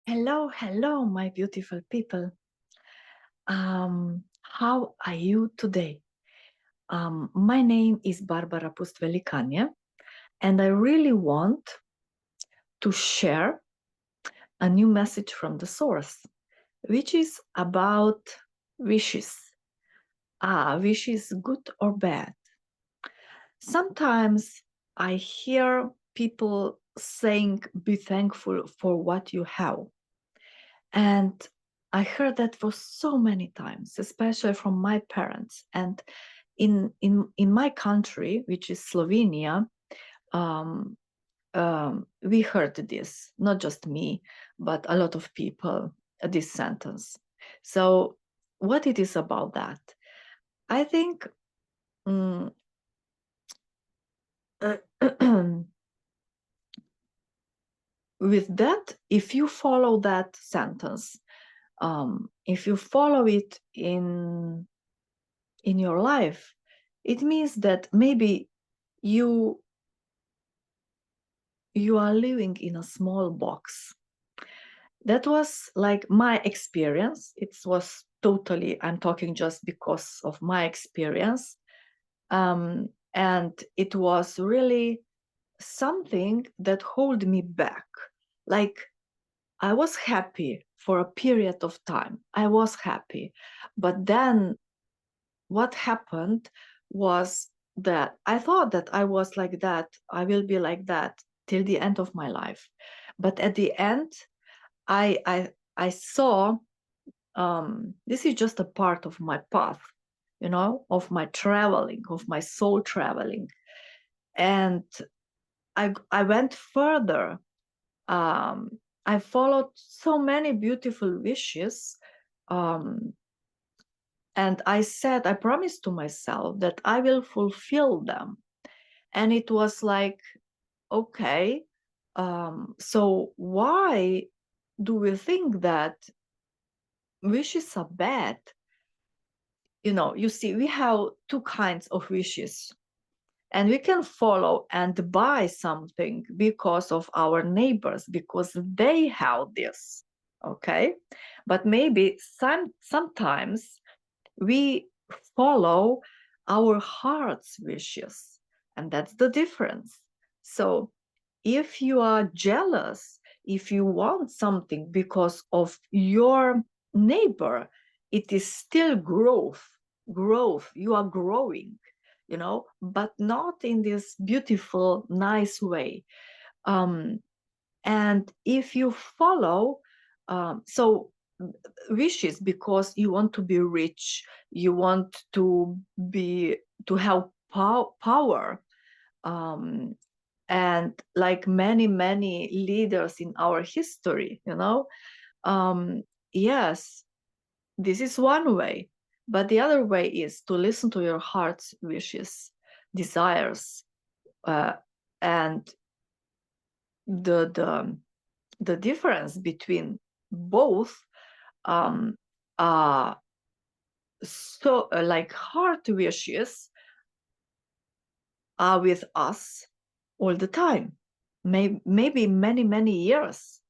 Hello, hello, my beautiful people. How are you today? My name is Barbara Pustvelikanje, and I really want to share a new message from the source, which is about wishes. Wishes, good or bad? Sometimes I hear people saying, be thankful for what you have. And I heard that for so many times, especially from my parents. And in my country, which is Slovenia, um, we heard this, not just me, but a lot of people, this sentence. So what it is about that? I think with that, if you follow that sentence, if you follow it in your life, it means that maybe you are living in a small box. That was like my experience. It was totally, I'm talking just because of my experience. And it was really something that held me back. Like, I was happy for a period of time. I was happy. But then what happened was that I thought that I was like that, I will be like that till the end of my life. But at the end, I saw this is just a part of my path, of my traveling, of my soul traveling. And I went further. I followed so many beautiful wishes. And I promised to myself that I will fulfill them. And it was like, okay, so why do we think that wishes are bad? You see, we have two kinds of wishes, and we can follow and buy something because of our neighbors, because they have this, okay? But maybe sometimes we follow our heart's wishes, and that's the difference. So if you are jealous, if you want something because of your neighbor, it is still growth. You are growing, but not in this beautiful, nice way. And if you follow, so wishes because you want to be rich, you want to have power, and like many leaders in our history, yes, this is one way. But the other way is to listen to your heart's wishes, desires, and the difference between both, um, so like heart wishes are with us all the time, maybe many years,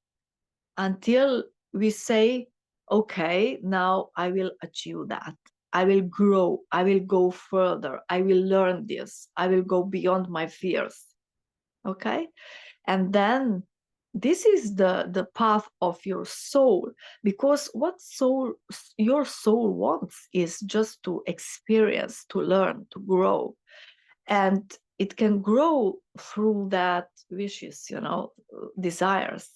until we say, okay, now I will achieve that, I will grow, I will go further, I will learn this, I will go beyond my fears. Okay. And then this is the path of your soul, because what your soul wants is just to experience, to learn, to grow. And it can grow through that wishes, desires.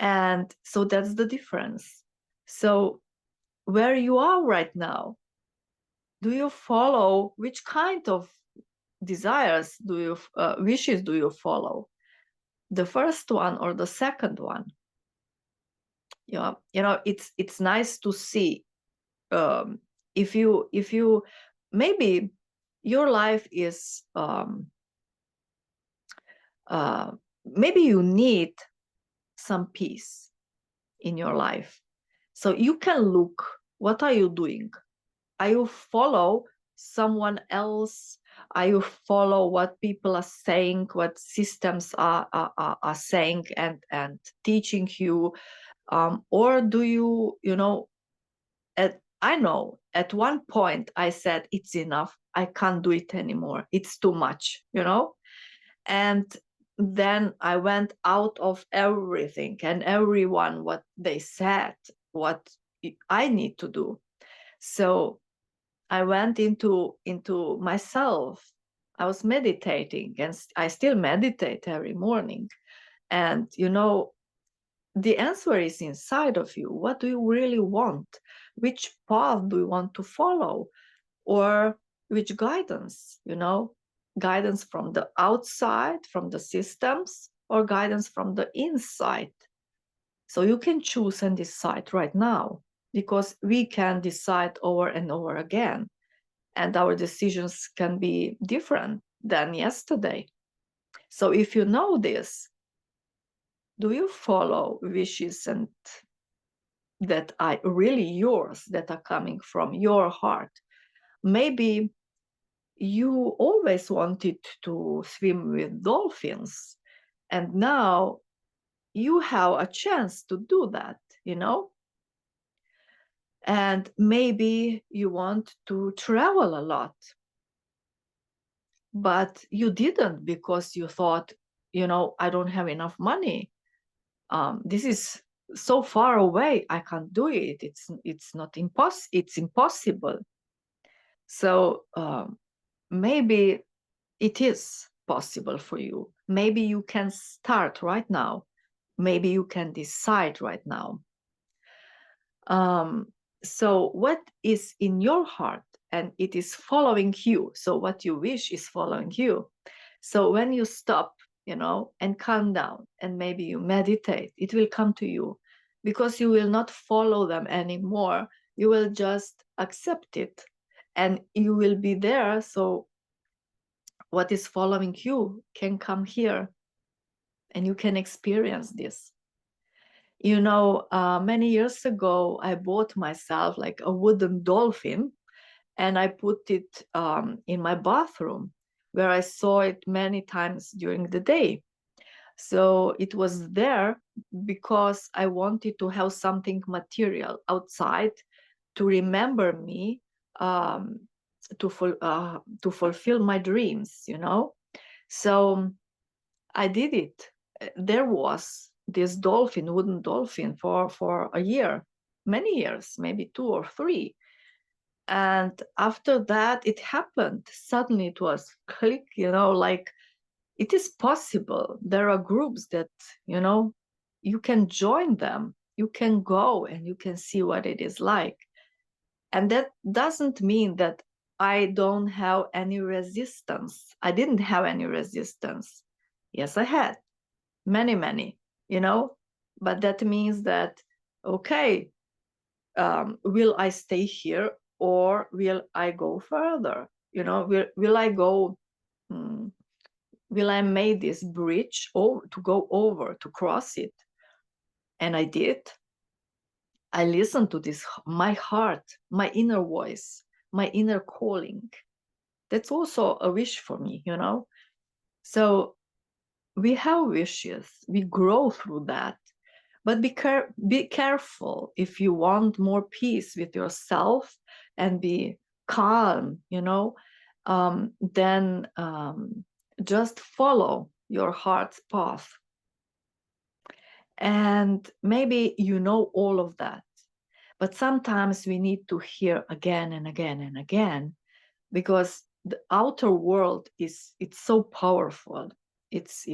And so that's the difference. So where you are right now, do you follow, which kind of desires do you wishes do you follow, the first one or the second one? It's nice to see, if you maybe your life is, maybe you need some peace in your life. So you can look, what are you doing? Are you follow someone else, you follow what people are saying, what systems are saying and teaching you, or do you, I know at one point I said, it's enough, I can't do it anymore, it's too much, and then I went out of everything and everyone, what they said, what I need to do. So I went into myself. I was meditating, and I still meditate every morning. And the answer is inside of you. What do you really want? Which path do you want to follow? Or which guidance, guidance from the outside, from the systems, or guidance from the inside. So you can choose and decide right now, because we can decide over and over again, and our decisions can be different than yesterday. So if you know this, do you follow wishes and that are really yours, that are coming from your heart? Maybe you always wanted to swim with dolphins, and now you have a chance to do that, and maybe you want to travel a lot, but you didn't because you thought, I don't have enough money. This is so far away, I can't do it. It's not impossible. It's impossible. So maybe it is possible for you. Maybe you can start right now. Maybe you can decide right now. So what is in your heart, and it is following you. So what you wish is following you. So when you stop, and calm down, and maybe you meditate, it will come to you, because you will not follow them anymore. You will just accept it, and you will be there. So what is following you can come here, and you can experience this. Many years ago, I bought myself like a wooden dolphin, and I put it in my bathroom, where I saw it many times during the day. So it was there because I wanted to have something material outside to remember me, to fulfill my dreams, So I did it. There was this wooden dolphin, for a year, many years, maybe 2 or 3. And after that, it happened. Suddenly it was click, like it is possible. There are groups that, you can join them. You can go and you can see what it is like. And that doesn't mean that I don't have any resistance. I didn't have any resistance. Yes, I had many, but that means that, okay, will I stay here, or will I go further? Will I go, will I make this bridge to go over, to cross it? And I did. I listened to this, my heart, my inner voice, my inner calling. That's also a wish for me, So we have wishes, we grow through that. But be careful. If you want more peace with yourself and be calm, then just follow your heart's path. And maybe you know all of that. But sometimes we need to hear again and again and again, because the outer world it's so powerful. It's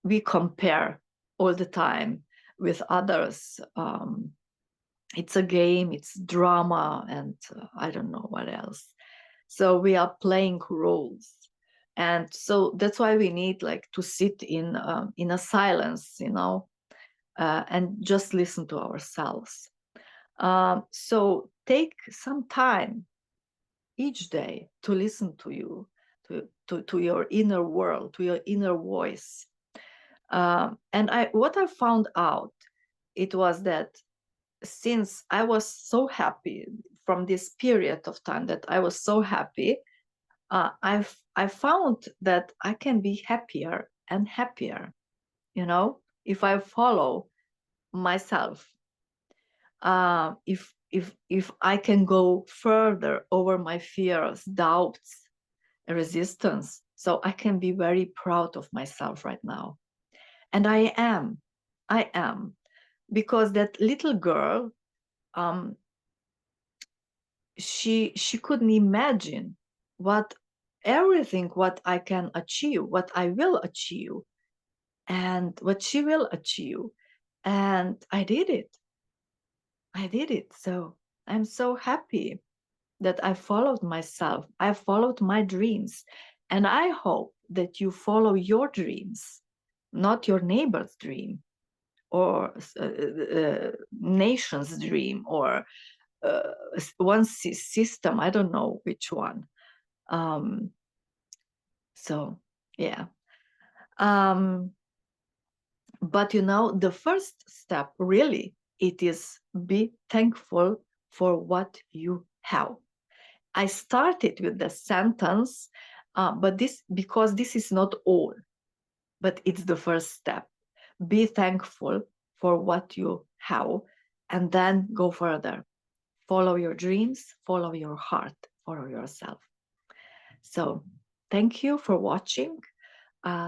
we compare all the time with others. It's a game, it's drama, and I don't know what else. So we are playing roles, and so that's why we need like to sit in a silence, and just listen to ourselves. So take some time each day to listen to you, to your inner world, to your inner voice. And what I found out, it was that since I was so happy from this period of time, that I was so happy, I found that I can be happier and happier, if I follow myself. If I can go further over my fears, doubts, resistance, so I can be very proud of myself right now. And I am, because that little girl, she couldn't imagine everything what I can achieve, what I will achieve, and what she will achieve. And I did it. So I'm so happy that I followed myself. I followed my dreams. And I hope that you follow your dreams, not your neighbor's dream, or nation's dream, or one system. I don't know which one. So yeah. But the first step, really, it is be thankful for what you have. I started with the sentence, but because this is not all, but it's the first step. Be thankful for what you have, and then go further. Follow your dreams, follow your heart, follow yourself. So thank you for watching.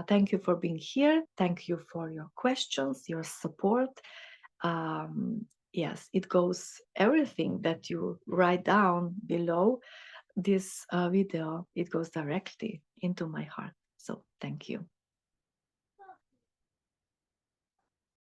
Thank you for being here. Thank you for your questions, your support. Yes, it goes, everything that you write down below this video, it goes directly into my heart. So thank you.